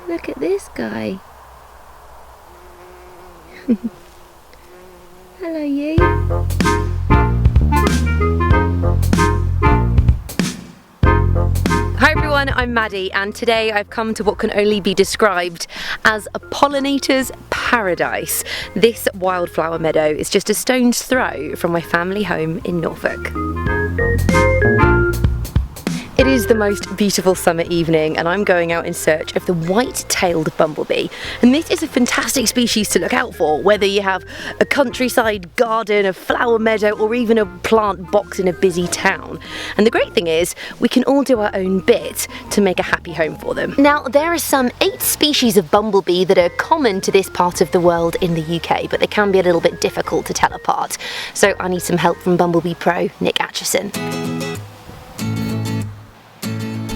Look at this guy. Hello, you. Hi everyone, I'm Maddie, and today I've come to what can only be described as a pollinator's paradise. This wildflower meadow is just a stone's throw from my family home in Norfolk. It is the most beautiful summer evening and I'm going out in search of the White Tailed Bumblebee. And this is a fantastic species to look out for, whether you have a countryside garden, a flower meadow, or even a plant box in a busy town. And the great thing is, we can all do our own bit to make a happy home for them. Now, there are some 8 species of bumblebee that are common to this part of the world in the UK, but they can be a little bit difficult to tell apart. So I need some help from Bumblebee Pro, Nick Acheson.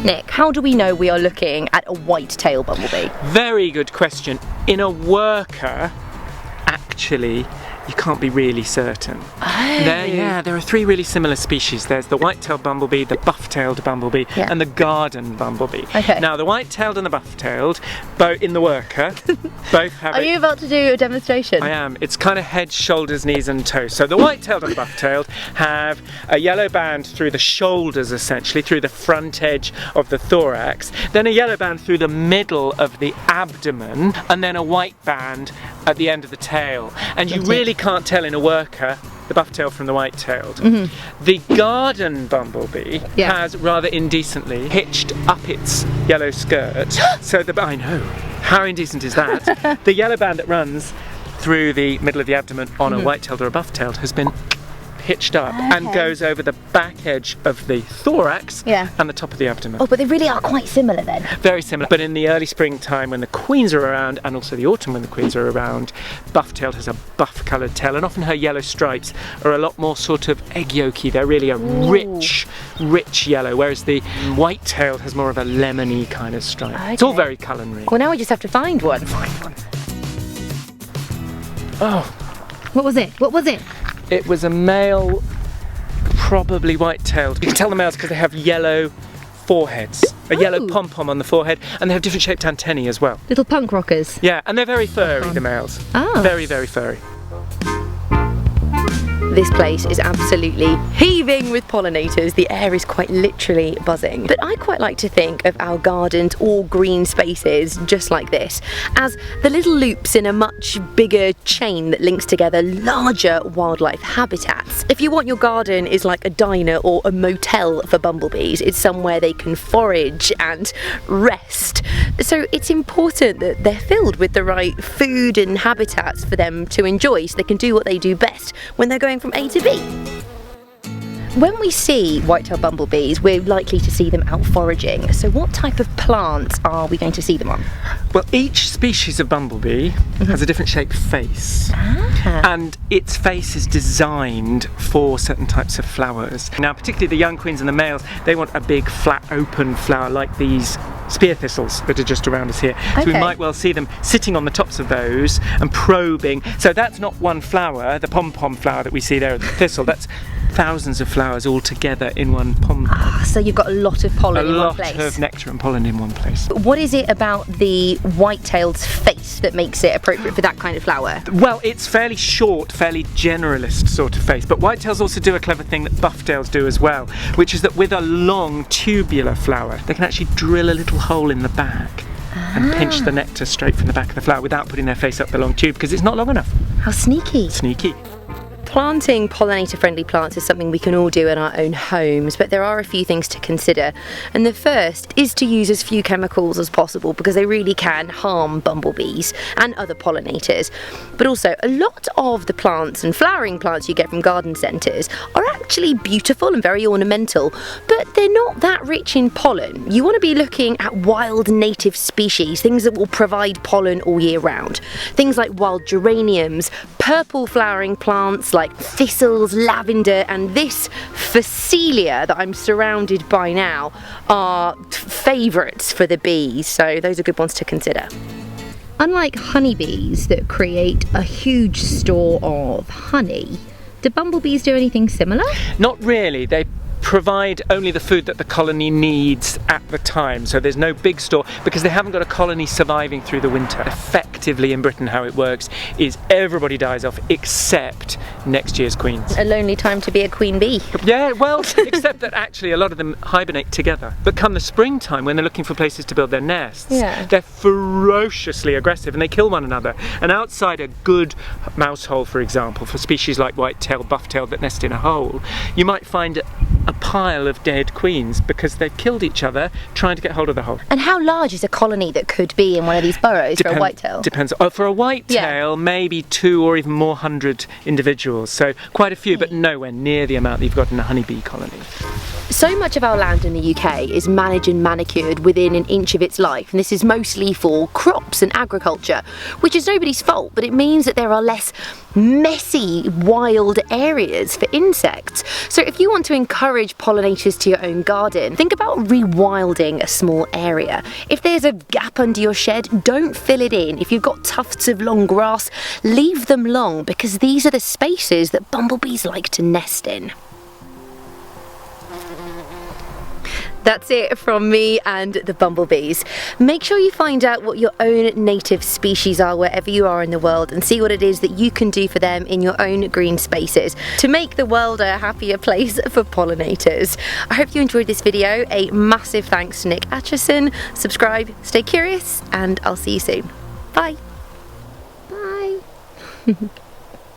Nick, how do we know we are looking at a white-tailed bumblebee? Very good question. In a worker, actually, you can't be really certain. Oh. There are 3 really similar species. There's the white-tailed bumblebee, the buff-tailed bumblebee, and the garden bumblebee. Okay. Now, the white-tailed and the buff-tailed, both in the worker, both have Are you about to do a demonstration? I am. It's kind of head, shoulders, knees and toes. So the white-tailed and the buff-tailed have a yellow band through the shoulders, essentially, through the front edge of the thorax, then a yellow band through the middle of the abdomen, and then a white band at the end of the tail. And you really can't tell in a worker the buff-tailed from the white-tailed. The garden bumblebee has rather indecently hitched up its yellow skirt. So I know, how indecent is that? The yellow band that runs through the middle of the abdomen on a white-tailed or a buff-tailed has been hitched up and goes over the back edge of the thorax and the top of the abdomen. Oh, but they really are quite similar then. Very similar, but in the early springtime when the queens are around, and also the autumn when the queens are around, buff-tailed has a buff-coloured tail, and often her yellow stripes are a lot more sort of egg yolky. They're really a rich yellow, whereas the white-tailed has more of a lemony kind of stripe. It's all very culinary. Well, now we just have to find one. Oh. What was it? What was it? It was a male, probably white-tailed. You can tell the males because they have yellow foreheads, a yellow pom-pom on the forehead, and they have different shaped antennae as well. Little punk rockers. Yeah, and they're very furry, the males. Oh. Very, very furry. This place is absolutely heaving with pollinators. The air is quite literally buzzing. But I quite like to think of our gardens or green spaces just like this, as the little loops in a much bigger chain that links together larger wildlife habitats. If you want your garden is like a diner or a motel for bumblebees, it's somewhere they can forage and rest. So it's important that they're filled with the right food and habitats for them to enjoy so they can do what they do best when they're going from A to B. When we see white-tailed bumblebees, we're likely to see them out foraging. So what type of plants are we going to see them on? Well, each species of bumblebee has a different shaped face. And its face is designed for certain types of flowers. Now, particularly the young queens and the males, they want a big, flat, open flower like these spear thistles that are just around us here. So we might well see them sitting on the tops of those and probing. So that's not one flower, the pom-pom flower that we see there, the thistle, that's thousands of flowers all together in one pom-pom. So you've got a lot of pollen in one place. A lot of nectar and pollen in one place. What is it about the white-tailed's face that makes it appropriate for that kind of flower? Well, it's fairly short, fairly generalist sort of face, but white-tails also do a clever thing that buff-tails do as well, which is that with a long tubular flower, they can actually drill a little hole in the back and pinch the nectar straight from the back of the flower without putting their face up the long tube because it's not long enough. How sneaky. Sneaky. Planting pollinator-friendly plants is something we can all do in our own homes, but there are a few things to consider. And the first is to use as few chemicals as possible because they really can harm bumblebees and other pollinators. But also, a lot of the plants and flowering plants you get from garden centres are actually beautiful and very ornamental, but they're not that rich in pollen. You want to be looking at wild native species, things that will provide pollen all year round. Things like wild geraniums, purple flowering plants like thistles, lavender, and this phacelia that I'm surrounded by now are favourites for the bees, so those are good ones to consider. Unlike honeybees that create a huge store of honey, do bumblebees do anything similar? Not really. They provide only the food that the colony needs at the time. So there's no big store because they haven't got a colony surviving through the winter. Effectively in Britain how it works is everybody dies off except next year's queens. A lonely time to be a queen bee. Yeah, well, except that actually a lot of them hibernate together. But come the springtime when they're looking for places to build their nests, they're ferociously aggressive and they kill one another. And outside a good mouse hole, for example, for species like white tailed, buff tailed that nest in a hole, you might find a pile of dead queens because they've killed each other trying to get hold of the hole. And how large is a colony that could be in one of these burrows for a whitetail? Depends. Oh, for a whitetail, maybe 2 or even more hundred individuals. So quite a few, but nowhere near the amount that you've got in a honeybee colony. So much of our land in the UK is managed and manicured within an inch of its life, and this is mostly for crops and agriculture, which is nobody's fault, but it means that there are less messy, wild areas for insects. So if you want to encourage pollinators to your own garden, think about rewilding a small area. If there's a gap under your shed, don't fill it in. If you've got tufts of long grass, leave them long, because these are the spaces that bumblebees like to nest in. That's it from me and the bumblebees. Make sure you find out what your own native species are wherever you are in the world and see what it is that you can do for them in your own green spaces to make the world a happier place for pollinators. I hope you enjoyed this video. A massive thanks to Nick Acheson. Subscribe, stay curious, and I'll see you soon. Bye. Bye.